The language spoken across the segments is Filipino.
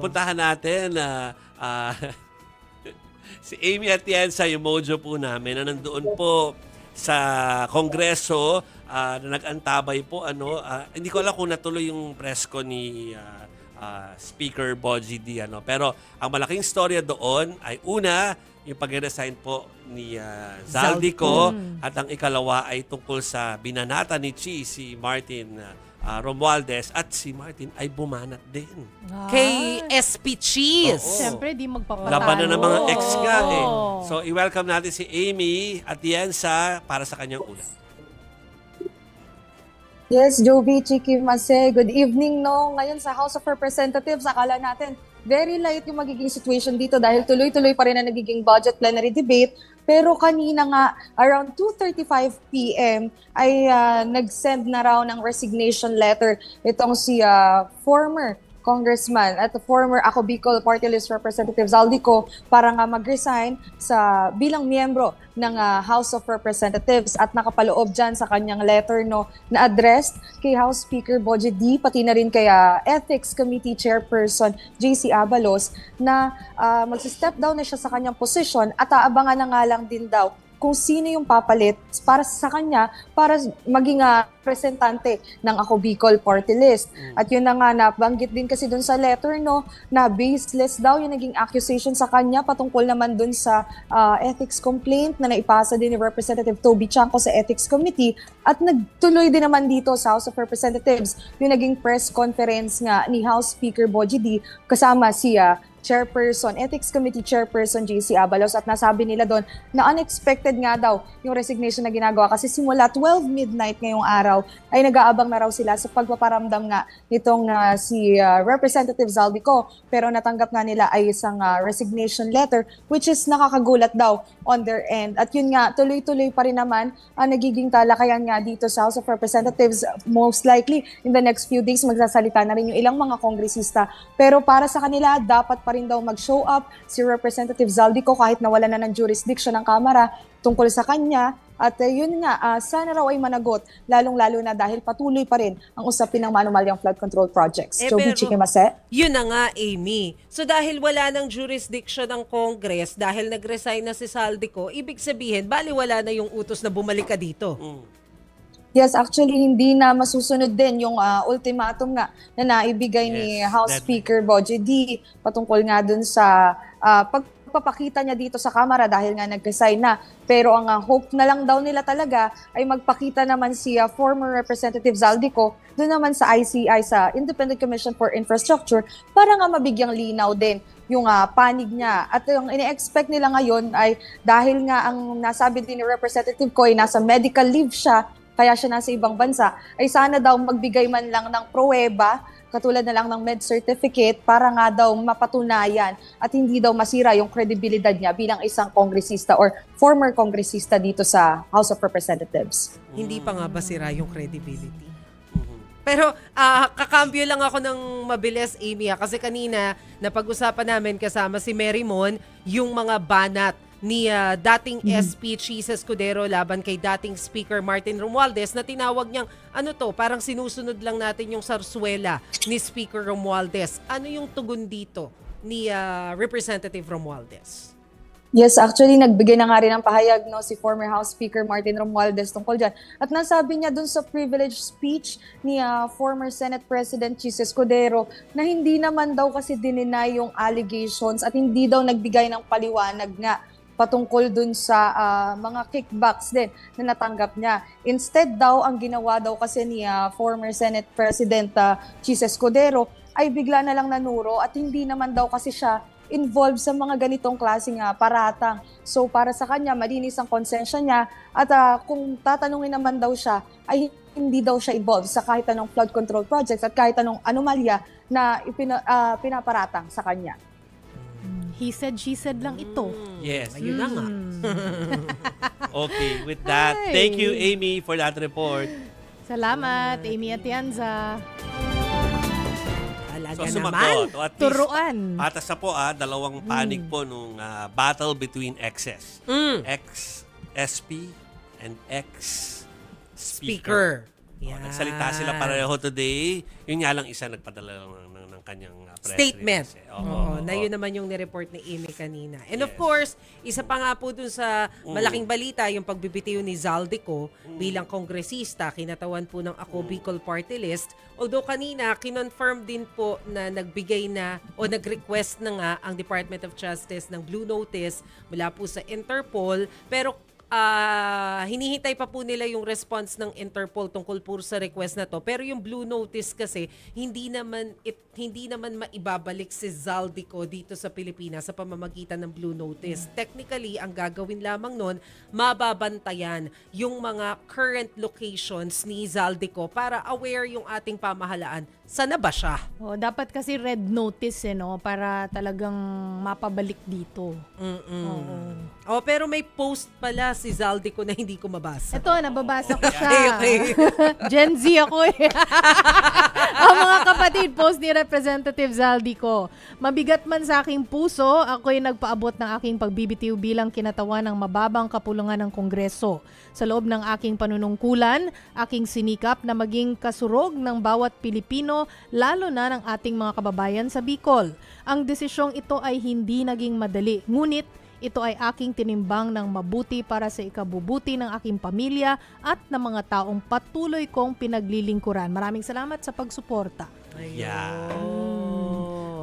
puntahan natin si Amy Atienza, yung mojo po namin, na nandoon po sa Kongreso na nag-antabay po. Hindi ko alam kung natuloy yung press ko ni Speaker Bogie D. Pero ang malaking storya doon ay una, yung pag-resign po ni Zaldico, at ang ikalawa ay tungkol sa binanata ni Chi, si Martin Romualdez, at si Martin ay bumanat din. Kay SP Cheese. Siyempre, di magpapatalo. Labanan ng mga ex nga eh. So, i-welcome natin si Amy Atienza para sa kanyang ulat. Yes, Jovi, Chiki, Mase, good evening, no? Ngayon sa House of Representatives, akala natin very light yung magiging situation dito dahil tuloy-tuloy pa rin ang nagiging budget plenary debate. Pero kanina nga, around 2:35 p.m. ay nag-send na raw ng resignation letter itong si former congressman at former Ako Bicol Party List Representative Zaldico para nga mag-resign bilang miyembro ng House of Representatives, at nakapaloob dyan sa kanyang letter na addressed kay House Speaker Bogie D, pati na rin kay Ethics Committee Chairperson JC Abalos, na mag-step down na siya sa kanyang posisyon at aabangan na nga lang din daw kung sino yung papalit para sa kanya para maging representante ng Ako Bicol Party List. At yun na nga, nabanggit din kasi dun sa letter na baseless daw yung naging accusation sa kanya patungkol naman dun sa ethics complaint na naipasa din ni Representative Toby Chanco sa Ethics Committee. At nagtuloy din naman dito sa House of Representatives yung naging press conference nga ni House Speaker Bogie D kasama si Ethics Committee Chairperson JC Abalos, at nasabi nila doon na unexpected nga daw yung resignation na ginagawa kasi simula 12 midnight ngayong araw ay nag-aabang na raw sila sa pagpaparamdam nga nitong si Representative Zaldico, pero natanggap nga nila ay isang resignation letter which is nakakagulat daw on their end. At yun nga, tuloy-tuloy pa rin naman ang nagiging talakayan nga dito sa House of Representatives. Most likely in the next few days magsasalita na rin yung ilang mga kongresista, pero para sa kanila dapat pa rin daw mag-show up si Representative Zaldico kahit nawala na ng jurisdiction ng Kamara tungkol sa kanya. At yun nga, sana raw ay managot, lalong-lalo na dahil patuloy pa rin ang usapin ng manumalyang flood control projects. Joby, Chiki, Mase? Yun na nga, Amy. So dahil wala ng jurisdiction ng Congress, dahil nag-resign na si Zaldico, ibig sabihin, baliwala na yung utos na bumalik ka dito. Yes, actually hindi na masusunod din yung ultimatum nga na naibigay ni House Speaker Bogie D patungkol nga dun sa pagpapakita niya dito sa Kamara dahil nga nag-resign na. Pero ang hope na lang daw nila talaga ay magpakita naman si former Representative Zaldico dun naman sa ICI, sa Independent Commission for Infrastructure, para nga mabigyang linaw din yung panig niya. At yung ine-expect nila ngayon ay dahil nga ang nasabi din ni Representative ko ay nasa medical leave siya, kaya siya nasa ibang bansa, ay sana daw magbigay man lang ng pruweba, katulad na lang ng med certificate, para nga daw mapatunayan at hindi daw masira yung kredibilidad niya bilang isang kongresista or former kongresista dito sa House of Representatives. Hindi pa nga ba sira yung credibility? Pero kakambyo lang ako ng mabilis, Amy, kasi kanina napag-usapan namin kasama si Mary Mon yung mga banat ni dating SP Cheese Escudero laban kay dating Speaker Martin Romualdez na tinawag niyang parang sinusunod lang natin yung sarsuela ni Speaker Romualdez. Ano yung tugon dito ni Representative Romualdez? Yes, actually nagbigay na nga rin ng pahayag si former House Speaker Martin Romualdez tungkol dyan. At nasabi niya dun sa privilege speech ni former Senate President Cheese Escudero na hindi naman daw kasi dininay yung allegations at hindi daw nagbigay ng paliwanag nga patungkol dun sa mga kickbacks din na natanggap niya. Instead daw, ang ginawa daw kasi ni former Senate President Cheese Escudero ay bigla na lang nanuro at hindi naman daw kasi siya involved sa mga ganitong klaseng paratang. So para sa kanya, malinis ang konsensya niya at kung tatanungin naman daw siya, ay hindi daw siya involved sa kahit anong flood control projects at kahit anong anomalya na pinaparatang sa kanya. He said, she said lang ito. Yes. Ayun na nga. Okay, with that, thank you, Amy, for that report. Salamat, Amy Atienza. Talaga So, naman. sumagot. At least, Turuan. patas na po, dalawang panig po nung battle between exes. Ex-SP and ex-speaker. Yan. Nagsalita sila pareho today. Yun nga lang isa nagpadala lang ng kanyang press Statement. release. Oo, na yun naman yung nireport ni Amy kanina. And of Yes. course, isa pa nga po dun sa malaking balita, yung pagbibitiw ni Zaldico bilang kongresista, kinatawan po ng Ako Bicol Party List. Although kanina, kinonfirm din po na nagbigay na o nag-request na nga ang Department of Justice ng Blue Notice mula po sa Interpol. Pero hinihintay pa po nila yung response ng Interpol tungkol po sa request na to. Pero yung Blue Notice kasi hindi naman maibabalik si Zaldico dito sa Pilipinas sa pamamagitan ng Blue Notice. Technically, ang gagawin lamang nun, mababantayan yung mga current locations ni Zaldico para aware yung ating pamahalaan. Sana ba siya? Oh, dapat kasi red notice no para talagang mapabalik dito. Oo. Oh, pero may post pala si Zaldico na hindi ko mabasa. Ito, nababasa ko siya. Okay. Gen Z ako eh. Ang mga kapatid, post ni Representative Zaldico. Mabigat man sa aking puso, ako'y nagpaabot ng aking pagbibitiw bilang kinatawan ng mababang kapulungan ng Kongreso. Sa loob ng aking panunungkulan, aking sinikap na maging kasurog ng bawat Pilipino, lalo na ng ating mga kababayan sa Bicol. Ang desisyong ito ay hindi naging madali, ngunit ito ay aking tinimbang ng mabuti para sa ikabubuti ng aking pamilya at ng mga taong patuloy kong pinaglilingkuran. Maraming salamat sa pagsuporta.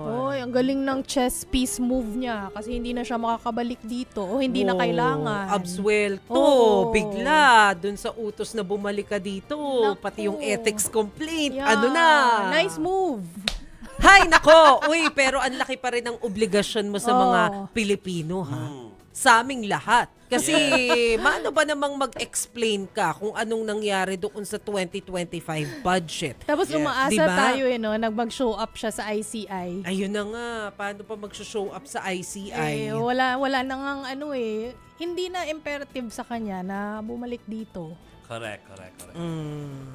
Oy, ang galing ng chess piece move niya kasi hindi na siya makakabalik dito o hindi na kailangan. Absuelto, Oo. bigla, dun sa utos na bumalik ka dito, Naku. pati yung ethics complaint, Yeah. ano na? Nice move. Hay, nako! Uy, pero ang laki pa rin ng obligasyon mo sa mga Oo. Pilipino, ha? Sa aming lahat. Kasi, maano ba namang mag-explain ka kung anong nangyari doon sa 2025 budget? Tapos umaasa Diba? tayo no, nag-show up siya sa ICI. Ayun na nga, paano pa mag-show up sa ICI? Wala na ngang hindi na imperative sa kanya na bumalik dito. Correct. Mm.